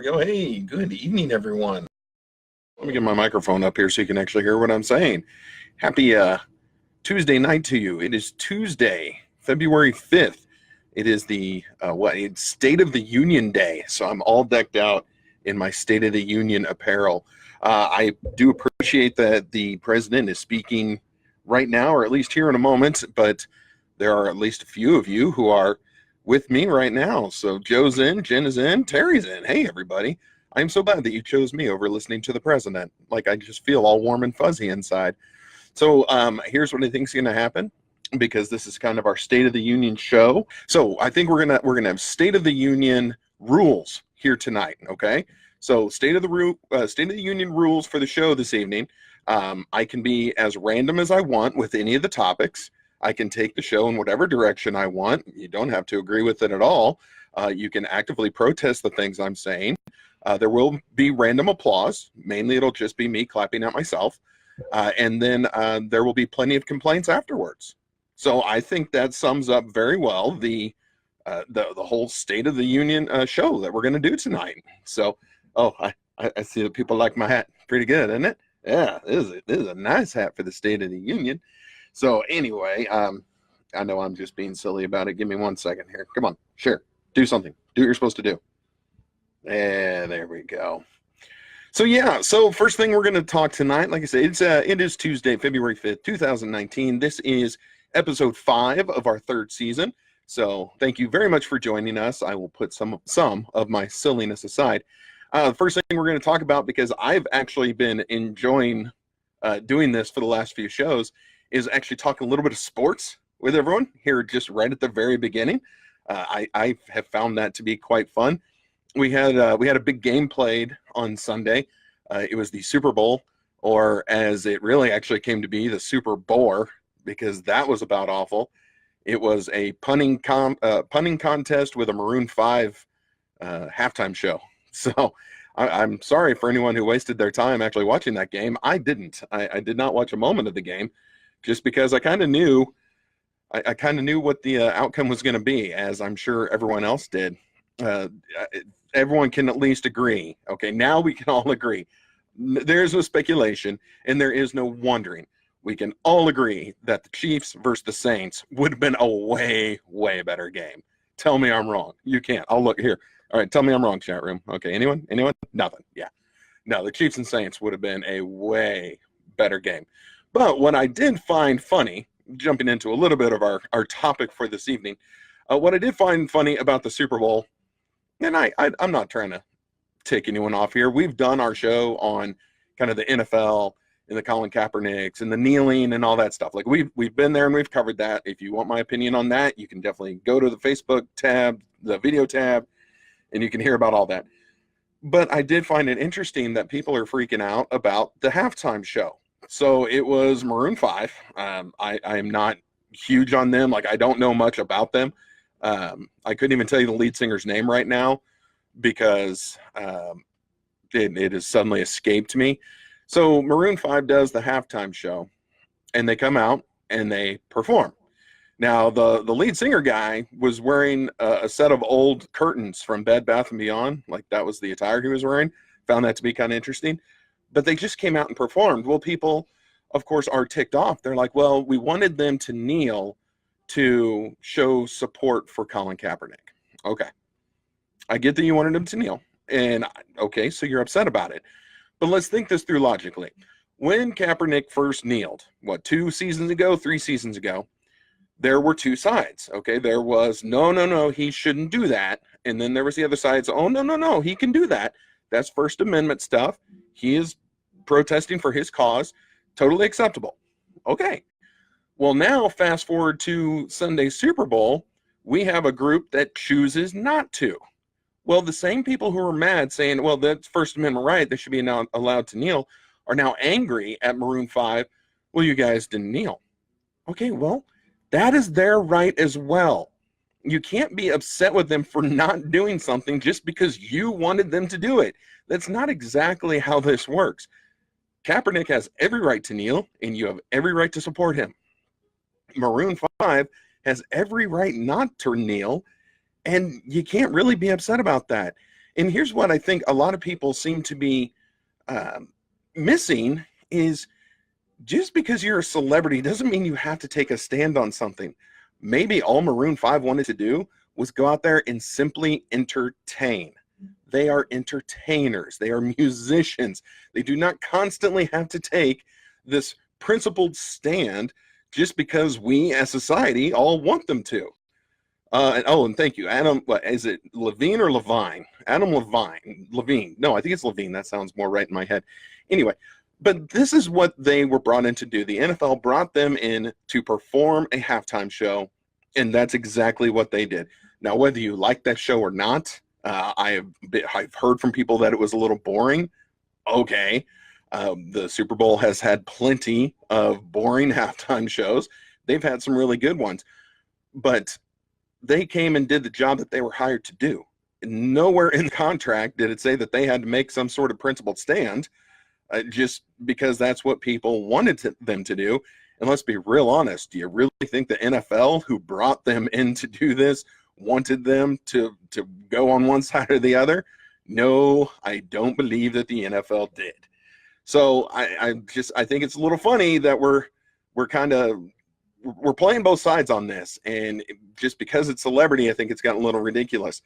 we go. Hey, good evening, everyone. Let me get my microphone up here so you can actually hear what I'm saying. Happy Tuesday night to you. It is Tuesday, February 5th. It is the It's State of the Union Day, so I'm all decked out in my State of the Union apparel. I do appreciate that the president is speaking right now, or at least here in a moment, but there are at least a few of you who are with me right now. So Joe's in, Jen is in, Terry's in. Hey, everybody. I'm so glad that you chose me over listening to the president. Like, I just feel all warm and fuzzy inside. So here's what I think is going to happen, because this is kind of our State of the Union show. So I think we're gonna have State of the Union rules here tonight. Okay. So State of the Union rules for the show this evening. I can be as random as I want with any of the topics. I can take the show in whatever direction I want. You don't have to agree with it at all. You can actively protest the things I'm saying. There will be random applause. Mainly, it'll just be me clapping at myself. And then there will be plenty of complaints afterwards. So I think that sums up very well the whole State of the Union show that we're going to do tonight. So, I see that people like my hat. Pretty good, isn't it? Yeah, this is a nice hat for the State of the Union. So anyway, I know I'm just being silly about it. Give me 1 second here. Come on, share. Do something. Do what you're supposed to do. And there we go. So yeah, so first thing we're going to talk tonight, like I said, it is Tuesday, February 5th, 2019. This is episode 5 of our 3rd season. So thank you very much for joining us. I will put some of my silliness aside. The first thing we're going to talk about, because I've actually been enjoying doing this for the last few shows, is actually talking a little bit of sports with everyone here just right at the very beginning. I have found that to be quite fun. We had a big game played on Sunday. It was the Super Bowl, or as it really actually came to be, the Super Bore, because that was about awful. It was a punting contest with a Maroon 5 halftime show. So I'm sorry for anyone who wasted their time actually watching that game. I didn't. I did not watch a moment of the game, just because I kind of knew what the outcome was going to be, as I'm sure everyone else did. Everyone can at least agree. Okay, now we can all agree. There's no speculation, and there is no wondering. We can all agree that the Chiefs versus the Saints would have been a way, way better game. Tell me I'm wrong. You can't. I'll look here. All right, tell me I'm wrong, chat room. Okay, anyone? Nothing. Yeah. No, the Chiefs and Saints would have been a way better game. But what I did find funny, jumping into a little bit of our topic for this evening, what I did find funny about the Super Bowl, and I'm not trying to tick anyone off here. We've done our show on kind of the NFL and the Colin Kaepernicks and the kneeling and all that stuff. Like, we've been there and we've covered that. If you want my opinion on that, you can definitely go to the Facebook tab, the video tab, and you can hear about all that. But I did find it interesting that people are freaking out about the halftime show. So it was Maroon 5. I am not huge on them. Like, I don't know much about them. I couldn't even tell you the lead singer's name right now, because it has suddenly escaped me. So Maroon 5 does the halftime show, and they come out and they perform. Now, the lead singer guy was wearing a set of old curtains from Bed Bath & Beyond. Like, that was the attire he was wearing. Found that to be kind of interesting. But they just came out and performed. Well, people, of course, are ticked off. They're like, well, we wanted them to kneel to show support for Colin Kaepernick. Okay. I get that you wanted them to kneel. And, okay, so you're upset about it. But let's think this through logically. When Kaepernick first kneeled, 2 seasons ago, 3 seasons ago, there were 2 sides. Okay, there was, no, he shouldn't do that. And then there was the other side, oh, no, he can do that. That's First Amendment stuff. He is protesting for his cause. Totally acceptable. Okay. Well, now fast forward to Sunday's Super Bowl, we have a group that chooses not to. Well, the same people who are mad saying, well, that's First Amendment right, they should be now allowed to kneel, are now angry at Maroon 5. Well, you guys didn't kneel. Okay, well, that is their right as well. You can't be upset with them for not doing something just because you wanted them to do it. That's not exactly how this works. Kaepernick has every right to kneel, and you have every right to support him. Maroon 5 has every right not to kneel, and you can't really be upset about that. And here's what I think a lot of people seem to be missing is just because you're a celebrity doesn't mean you have to take a stand on something. Maybe all Maroon 5 wanted to do was go out there and simply entertain. They are entertainers. They are musicians. They do not constantly have to take this principled stand just because we as society all want them to. And thank you, Adam. What is it, Levine or Levine? Adam Levine. No, I think it's Levine. That sounds more right in my head. Anyway, but this is what they were brought in to do. The NFL brought them in to perform a halftime show, and that's exactly what they did. Now, whether you like that show or not, I've heard from people that it was a little boring. Okay. The Super Bowl has had plenty of boring halftime shows. They've had some really good ones. But they came and did the job that they were hired to do. Nowhere in the contract did it say that they had to make some sort of principled stand just because that's what people wanted them to do. And let's be real honest, do you really think the NFL, who brought them in to do this, wanted them to go on one side or the other? No, I don't believe that the NFL did. So I think it's a little funny that we're playing both sides on this, and just because it's celebrity, I think it's gotten a little ridiculous.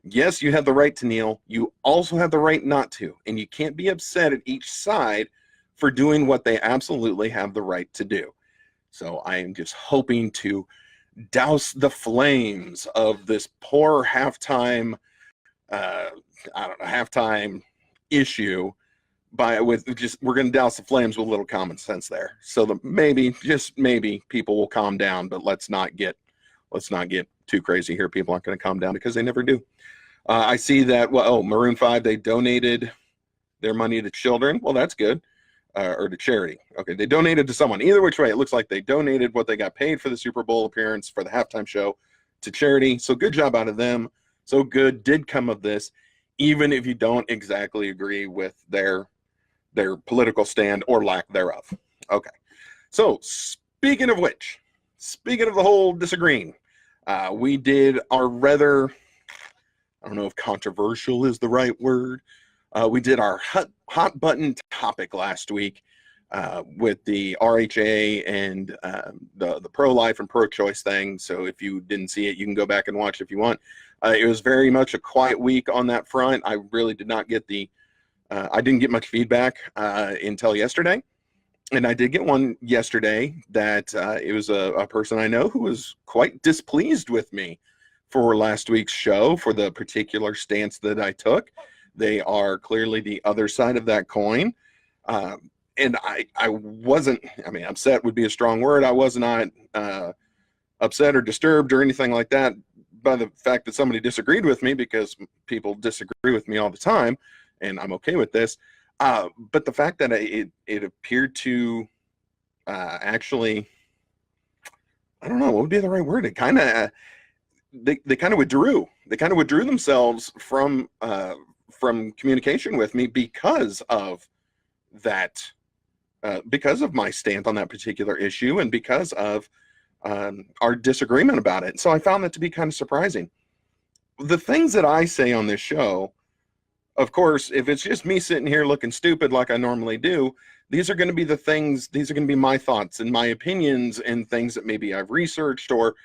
Yes, you have the right to kneel. You also have the right not to, and you can't be upset at each side for doing what they absolutely have the right to do. So I am just hoping to douse the flames of this poor halftime, halftime issue we're going to douse the flames with a little common sense there, so that maybe, just maybe, people will calm down. But let's not get too crazy here. People aren't going to calm down because they never do. I see that. Maroon 5, they donated their money to children. Well, that's good. Or to charity. Okay, they donated to someone. Either which way, it looks like they donated what they got paid for the Super Bowl appearance for the halftime show to charity. So good job out of them. So good did come of this, even if you don't exactly agree with their political stand or lack thereof. Okay, so speaking of the whole disagreeing, we did our rather, I don't know if controversial is the right word, we did our hot button topic last week with the RHA and the pro-life and pro-choice thing. So if you didn't see it, you can go back and watch if you want. It was very much a quiet week on that front. I really did not get I didn't get much feedback until yesterday. And I did get one yesterday that it was a person I know who was quite displeased with me for last week's show for the particular stance that I took. They are clearly the other side of that coin. And I wasn't, upset would be a strong word. I was not upset or disturbed or anything like that by the fact that somebody disagreed with me, because people disagree with me all the time, and I'm okay with this. But the fact that it appeared to actually, I don't know what would be the right word. It kind of, they kind of withdrew. They kind of withdrew themselves from communication with me because of that, because of my stance on that particular issue, and because of our disagreement about it. So I found that to be kind of surprising. The things that I say on this show, of course, if it's just me sitting here looking stupid like I normally do, these are going to be these are going to be my thoughts and my opinions and things that maybe I've researched, or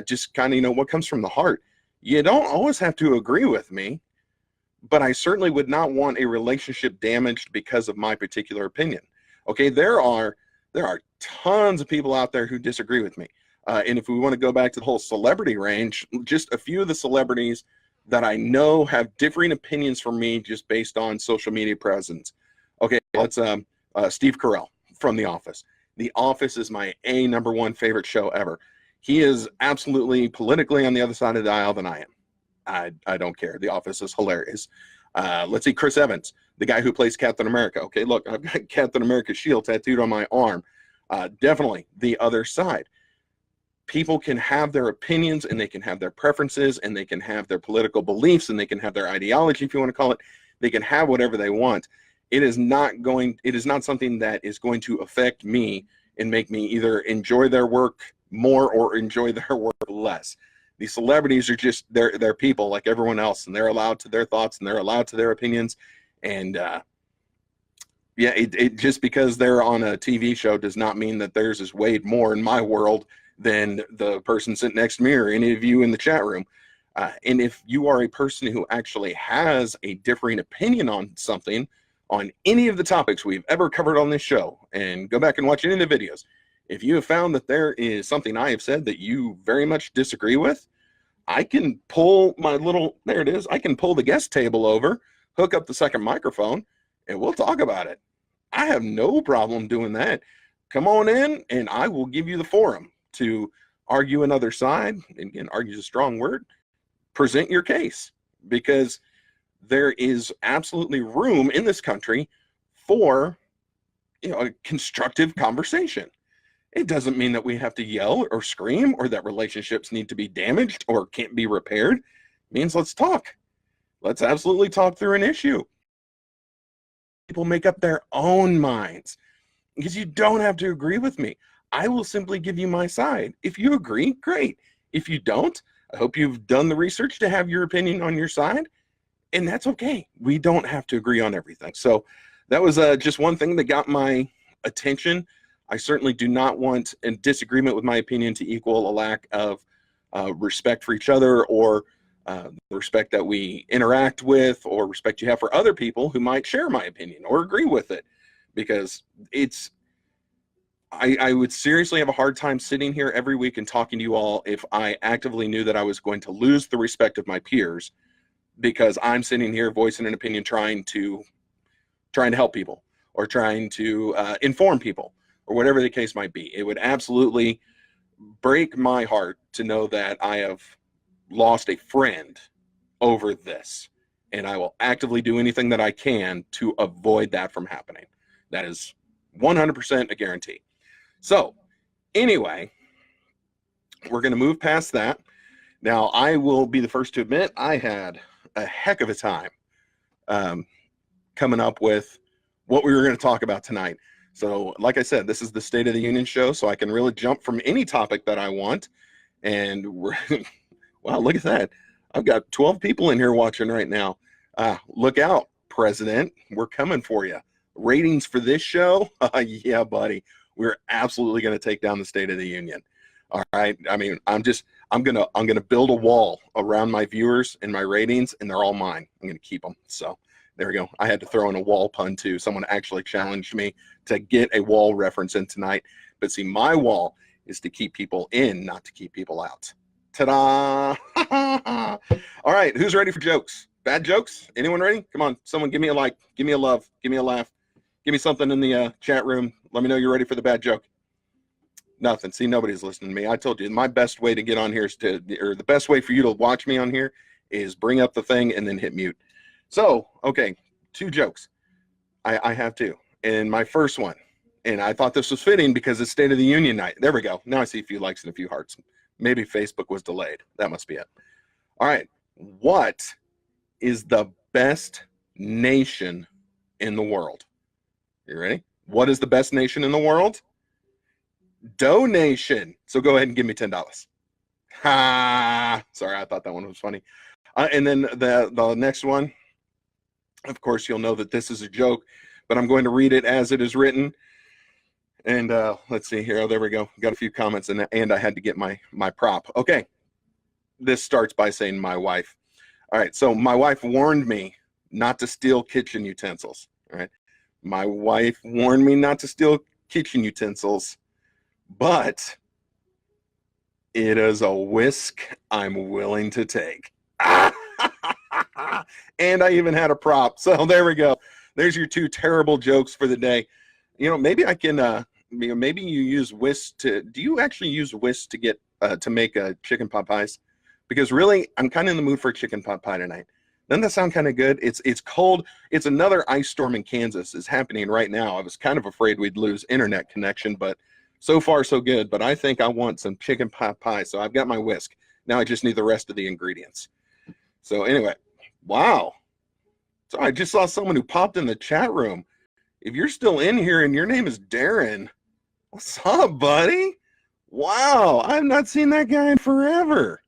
just kind of, what comes from the heart. You don't always have to agree with me, but I certainly would not want a relationship damaged because of my particular opinion. Okay, there are tons of people out there who disagree with me. And if we want to go back to the whole celebrity range, just a few of the celebrities that I know have differing opinions from me just based on social media presence. Okay, let's Steve Carell from The Office. The Office is my number one favorite show ever. He is absolutely politically on the other side of the aisle than I am. I don't care. The Office is hilarious. Let's see, Chris Evans, the guy who plays Captain America. Okay, look, I've got Captain America's shield tattooed on my arm. Definitely the other side. People can have their opinions, and they can have their preferences, and they can have their political beliefs, and they can have their ideology, if you want to call it. They can have whatever they want. It is not something that is going to affect me and make me either enjoy their work more or enjoy their work less. These celebrities are just they're people like everyone else, and they're allowed to their thoughts and they're allowed to their opinions. And yeah, it just because they're on a TV show does not mean that theirs is weighed more in my world than the person sitting next to me or any of you in the chat room. And if you are a person who actually has a differing opinion on something, on any of the topics we've ever covered on this show, and go back and watch any of the videos, if you have found that there is something I have said that you very much disagree with, I can pull my little, there it is, I can pull the guest table over, hook up the second microphone, and we'll talk about it. I have no problem doing that. Come on in, and I will give you the forum to argue another side. And again, argue is a strong word. Present your case, because there is absolutely room in this country for, you know, a constructive conversation. It doesn't mean that we have to yell or scream or that relationships need to be damaged or can't be repaired. It means let's talk. Let's absolutely talk through an issue. People make up their own minds, because you don't have to agree with me. I will simply give you my side. If you agree, great. If you don't, I hope you've done the research to have your opinion on your side, and that's okay. We don't have to agree on everything. So that was just one thing that got my attention. I certainly do not want a disagreement with my opinion to equal a lack of respect for each other, or the respect that we interact with, or respect you have for other people who might share my opinion or agree with it. Because it's, I would seriously have a hard time sitting here every week and talking to you all if I actively knew that I was going to lose the respect of my peers because I'm sitting here voicing an opinion, trying to help people, or trying to inform people, or whatever the case might be. It would absolutely break my heart to know that I have lost a friend over this, and I will actively do anything that I can to avoid that from happening. That is 100% a guarantee. So anyway, we're going to move past that. Now, I will be the first to admit I had a heck of a time coming up with what we were going to talk about tonight. So like I said, this is the State of the Union show, so I can really jump from any topic that I want. And we're wow, look at that. I've got 12 people in here watching right now. Look out, President. We're coming for you. Ratings for this show? Yeah, buddy. We're absolutely going to take down the State of the Union. All right. I mean, I'm gonna build a wall around my viewers and my ratings, and they're all mine. I'm gonna keep them. So there we go. I had to throw in a wall pun too. Someone actually challenged me to get a wall reference in tonight. But see, my wall is to keep people in, not to keep people out. Ta-da! All right, who's ready for jokes? Bad jokes? Anyone ready? Come on, someone give me a like, give me a love, give me a laugh, give me something in the chat room. Let me know you're ready for the bad joke. Nothing. See, nobody's listening to me. I told you my best way to get on here is the best way for you to watch me on here is bring up the thing and then hit mute. So, okay, 2 jokes. I have 2. And my first one, and I thought this was fitting because it's State of the Union night. There we go. Now I see a few likes and a few hearts. Maybe Facebook was delayed. That must be it. All right. What is the best nation in the world? You ready? What is the best nation in the world? Donation. So go ahead and give me $10. Ha! Sorry, I thought that one was funny. And then the next one, of course, you'll know that this is a joke, but I'm going to read it as it is written. And let's see here. Oh, there we go. Got a few comments, and I had to get my prop. Okay. This starts by saying my wife. All right. So my wife warned me not to steal kitchen utensils. All right. My wife warned me not to steal kitchen utensils, but it is a risk I'm willing to take. And I even had a prop. So there we go. There's your 2 terrible jokes for the day. You know, maybe I can, maybe you use whisk do you actually use whisk to get, to make chicken pot pies? Because really, I'm kind of in the mood for a chicken pot pie tonight. Doesn't that sound kind of good? It's cold. It's another ice storm in Kansas is happening right now. I was kind of afraid we'd lose internet connection, but so far so good. But I think I want some chicken pot pie. So I've got my whisk. Now I just need the rest of the ingredients. So anyway, wow. So I just saw someone who popped in the chat room. If you're still in here and your name is Darren, what's up, buddy? Wow, I've not seen that guy in forever.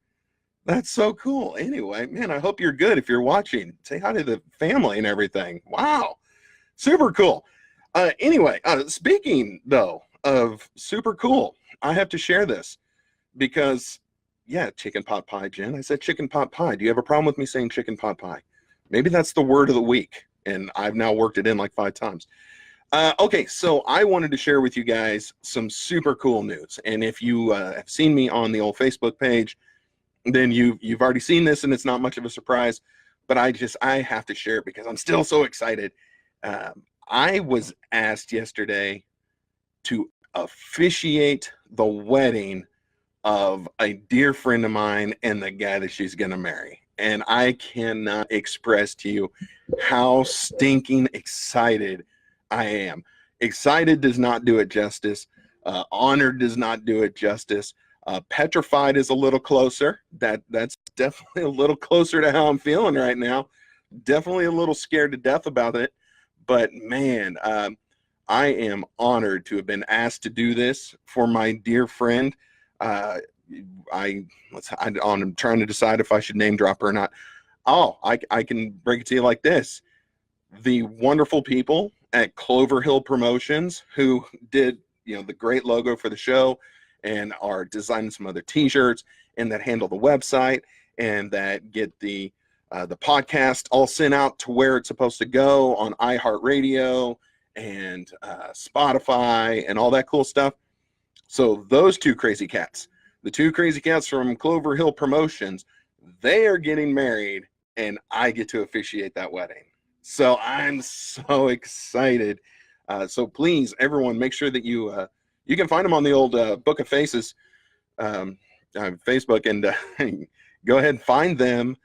That's so cool. Anyway, man, I hope you're good. If you're watching, say hi to the family and everything. Wow. Super cool. Anyway, speaking though of super cool, I have to share this because, yeah, chicken pot pie, Jen. I said chicken pot pie. Do you have a problem with me saying chicken pot pie? Maybe that's the word of the week, and I've now worked it in like 5 times. Okay, so I wanted to share with you guys some super cool news. And if you have seen me on the old Facebook page, then you've already seen this, and it's not much of a surprise. But I have to share it because I'm still so excited. I was asked yesterday to officiate the wedding of a dear friend of mine and the guy that she's going to marry. And I cannot express to you how stinking excited I am. Excited does not do it justice. Honored does not do it justice. Petrified is a little closer. That's definitely a little closer to how I'm feeling right now. Definitely a little scared to death about it. But man, I am honored to have been asked to do this for my dear friend. I'm trying to decide if I should name drop her or not. Oh, I can break it to you like this. The wonderful people at Clover Hill Promotions who did, the great logo for the show and are designing some other t-shirts and that handle the website and that get the podcast all sent out to where it's supposed to go on iHeartRadio and Spotify and all that cool stuff. So those two crazy cats, the two crazy cats from Clover Hill Promotions, they are getting married and I get to officiate that wedding. So I'm so excited. So please, everyone, make sure that you can find them on the old Book of Faces Facebook, and go ahead and find them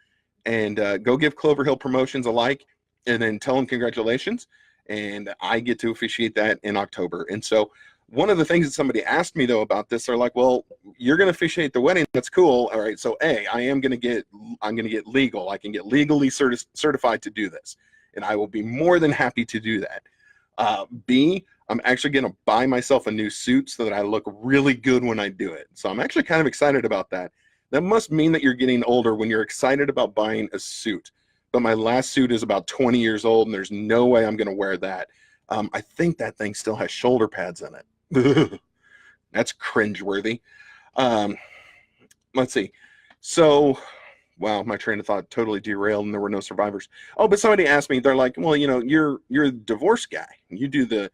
and go give Clover Hill Promotions a like and then tell them congratulations. And I get to officiate that in October. And so one of the things that somebody asked me though about this, they're like, well, you're going to officiate the wedding. That's cool. All right. So I'm going to get legal. I can get legally certified to do this. And I will be more than happy to do that. B, I'm actually going to buy myself a new suit so that I look really good when I do it. So I'm actually kind of excited about that. That must mean that you're getting older when you're excited about buying a suit. But my last suit is about 20 years old, and there's no way I'm going to wear that. I think that thing still has shoulder pads in it. That's cringeworthy. Let's see. So, wow, my train of thought totally derailed, and there were no survivors. Oh, but somebody asked me, they're like, well, you're a divorce guy. You do the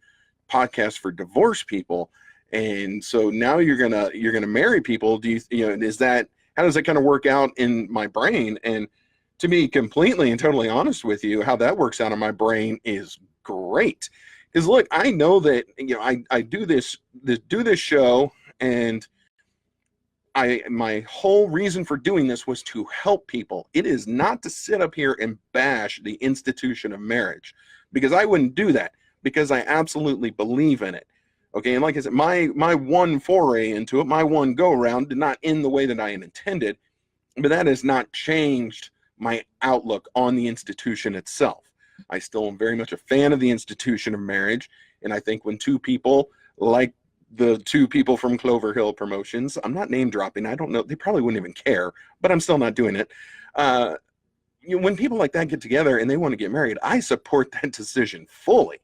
podcast for divorce people, and so now you're gonna marry people. Do how does that kind of work out in my brain? And to be completely and totally honest with you, how that works out in my brain is great. Because look, I know that I do this show, and my whole reason for doing this was to help people. It is not to sit up here and bash the institution of marriage, because I wouldn't do that, because I absolutely believe in it. Okay, and like I said, my one foray into it, my one go around did not end the way that I had intended, but that has not changed my outlook on the institution itself. I still am very much a fan of the institution of marriage, and I think when two people like the two people from Clover Hill Promotions, I'm not name dropping, I don't know, they probably wouldn't even care, but I'm still not doing it. When people like that get together and they want to get married, I support that decision fully.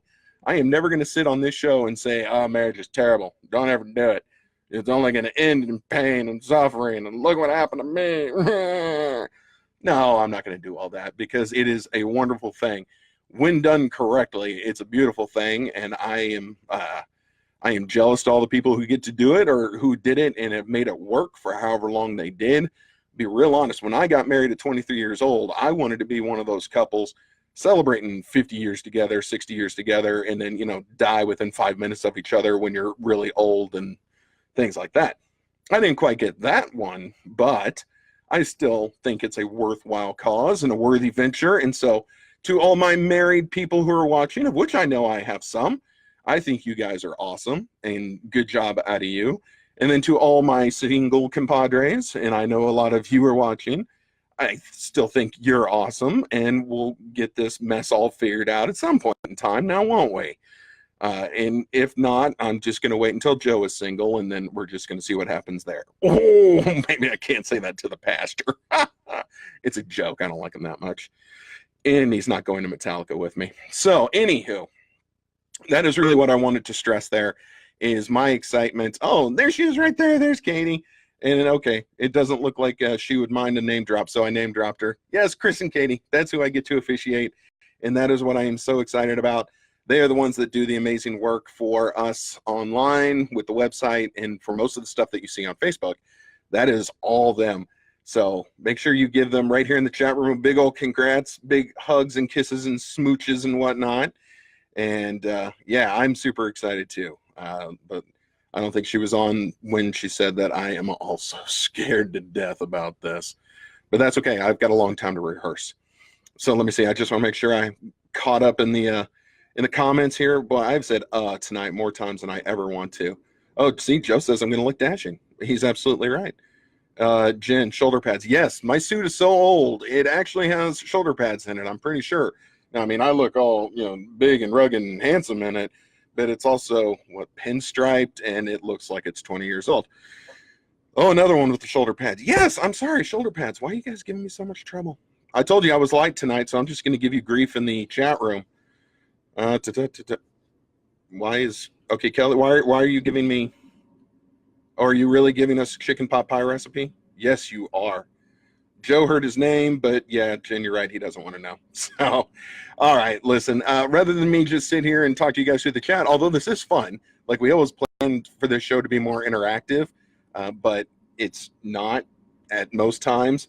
I am never going to sit on this show and say, oh, marriage is terrible, don't ever do it, it's only going to end in pain and suffering, and look what happened to me. No, I'm not going to do all that, because it is a wonderful thing. When done correctly, it's a beautiful thing, and I am jealous to all the people who get to do it or who did it and have made it work for however long they did. Be real honest, when I got married at 23 years old, I wanted to be one of those couples celebrating 50 years together, 60 years together, and then, die within 5 minutes of each other when you're really old and things like that. I didn't quite get that one, but I still think it's a worthwhile cause and a worthy venture. And so to all my married people who are watching, of which I know I have some, I think you guys are awesome, and good job out of you. And then to all my single compadres, and I know a lot of you are watching, I still think you're awesome, and we'll get this mess all figured out at some point in time now, won't we? And if not, I'm just going to wait until Joe is single, and then we're just going to see what happens there. Oh, maybe I can't say that to the pastor. It's a joke. I don't like him that much. And he's not going to Metallica with me. So, anywho, that is really what I wanted to stress there is my excitement. Oh, there she is right there. There's Katie. And okay, it doesn't look like she would mind a name drop, so I name dropped her. Yes, Chris and Katie. That's who I get to officiate, and that is what I am so excited about. They are the ones that do the amazing work for us online with the website and for most of the stuff that you see on Facebook. That is all them. So make sure you give them right here in the chat room a big old congrats, big hugs and kisses and smooches and whatnot. And yeah, I'm super excited too. But I don't think she was on when she said that. I am also scared to death about this. But that's okay. I've got a long time to rehearse. So let me see. I just want to make sure I caught up in the comments here. Boy, I've said tonight more times than I ever want to. Oh, see, Joe says I'm going to look dashing. He's absolutely right. Jen, shoulder pads. Yes, my suit is so old. It actually has shoulder pads in it, I'm pretty sure. Now, I mean, I look all, big and rugged and handsome in it, but it's also, pinstriped, and it looks like it's 20 years old. Oh, another one with the shoulder pads. Yes, I'm sorry, shoulder pads. Why are you guys giving me so much trouble? I told you I was light tonight, so I'm just going to give you grief in the chat room. Why is... Okay, Kelly, why are you giving me... Are you really giving us chicken pot pie recipe? Yes, you are. Joe heard his name, but yeah, Jen, you're right. He doesn't want to know. So, all right, listen, rather than me just sit here and talk to you guys through the chat, although this is fun, like we always planned for this show to be more interactive, but it's not at most times.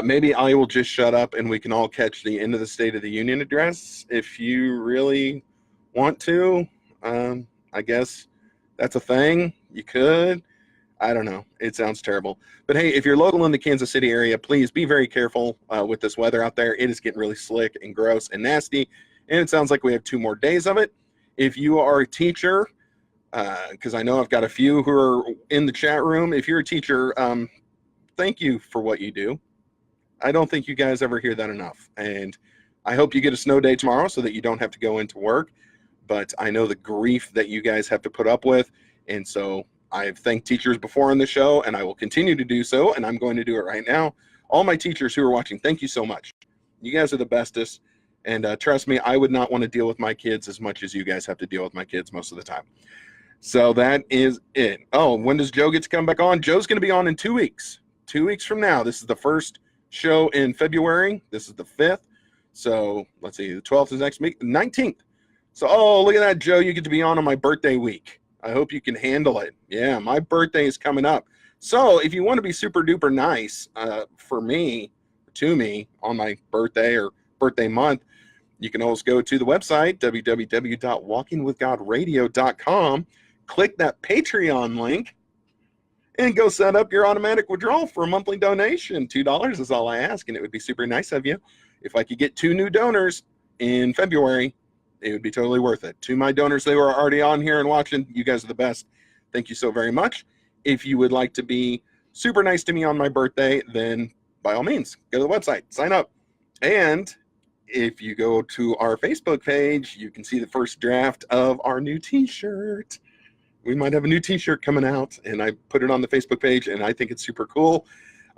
Maybe I will just shut up and we can all catch the end of the State of the Union address if you really want to. I guess that's a thing. You could. I don't know. It sounds terrible. But hey, if you're local in the Kansas City area, please be very careful with this weather out there. It is getting really slick and gross and nasty, and it sounds like we have 2 more days of it. If you are a teacher, because I know I've got a few who are in the chat room. If you're a teacher, thank you for what you do. I don't think you guys ever hear that enough. And I hope you get a snow day tomorrow so that you don't have to go into work. But I know the grief that you guys have to put up with, and so I've thanked teachers before on the show, and I will continue to do so, and I'm going to do it right now. All my teachers who are watching, thank you so much. You guys are the bestest, and trust me, I would not want to deal with my kids as much as you guys have to deal with my kids most of the time. So that is it. Oh, when does Joe get to come back on? Joe's going to be on in 2 weeks. 2 weeks from now. This is the first show in February. This is the 5th. So let's see, the 12th is next week, the 19th. So, oh, look at that, Joe. You get to be on my birthday week. I hope you can handle it. Yeah, my birthday is coming up. So if you want to be super duper nice for me, to me, on my birthday or birthday month, you can always go to the website, www.walkingwithgodradio.com, click that Patreon link, and go set up your automatic withdrawal for a monthly donation. $2 is all I ask, and it would be super nice of you. If I could get 2 new donors in February, it would be totally worth it. To my donors, they were already on here and watching. You guys are the best. Thank you so very much. If you would like to be super nice to me on my birthday, then by all means, go to the website, sign up. And if you go to our Facebook page, you can see the first draft of our new t-shirt. We might have a new t-shirt coming out, and I put it on the Facebook page, and I think it's super cool.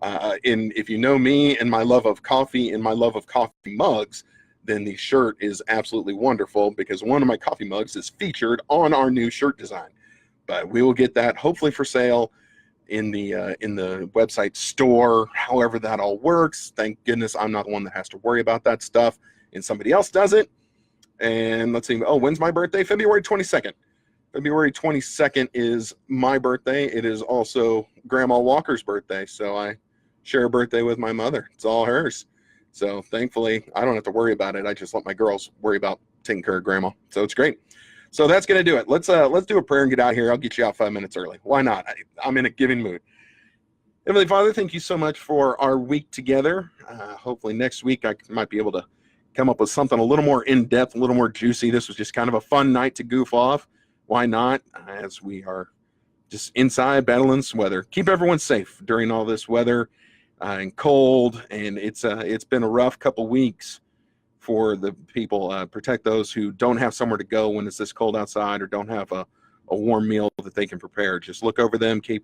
And if you know me and my love of coffee and my love of coffee mugs, then the shirt is absolutely wonderful because one of my coffee mugs is featured on our new shirt design. But we will get that hopefully for sale in the website store, however that all works. Thank goodness I'm not the one that has to worry about that stuff, and somebody else does it. And let's see, oh, when's my birthday? February 22nd. February 22nd is my birthday. It is also Grandma Walker's birthday, so I share a birthday with my mother. It's all hers. So thankfully, I don't have to worry about it. I just let my girls worry about taking care of Grandma. So it's great. So that's going to do it. Let's do a prayer and get out here. I'll get you out 5 minutes early. Why not? I'm in a giving mood. Heavenly Father, thank you so much for our week together. Hopefully next week I might be able to come up with something a little more in-depth, a little more juicy. This was just kind of a fun night to goof off. Why not? As we are just inside battling some weather. Keep everyone safe during all this weather and cold. And it's been a rough couple weeks for the people. Protect those who don't have somewhere to go when it's this cold outside, or don't have a warm meal that they can prepare. Just look over them, keep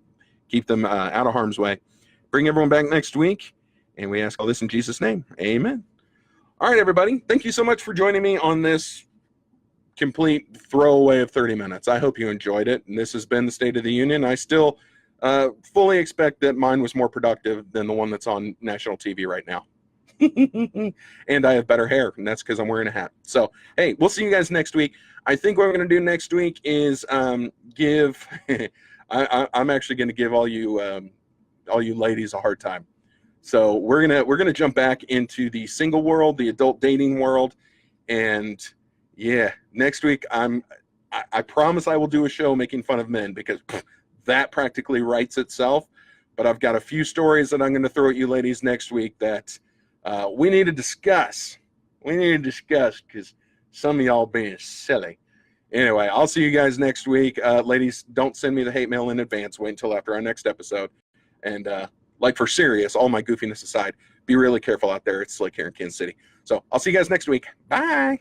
them out of harm's way. Bring everyone back next week, and we ask all this in Jesus' name. Amen. All right, everybody. Thank you so much for joining me on this complete throwaway of 30 minutes. I hope you enjoyed it, and this has been the State of the Union. I still fully expect that mine was more productive than the one that's on national TV right now. And I have better hair, and that's because I'm wearing a hat. So, hey, we'll see you guys next week. I think what I'm going to do next week is give I'm actually going to give all you ladies a hard time. So we're gonna jump back into the single world, the adult dating world, and yeah, next week I promise I will do a show making fun of men, because that practically writes itself. But I've got a few stories that I'm going to throw at you ladies next week that we need to discuss. We need to discuss, because some of y'all being silly. Anyway, I'll see you guys next week. Ladies, don't send me the hate mail in advance. Wait until after our next episode. And like, for serious, all my goofiness aside, be really careful out there. It's slick here in Kansas City. So I'll see you guys next week. Bye.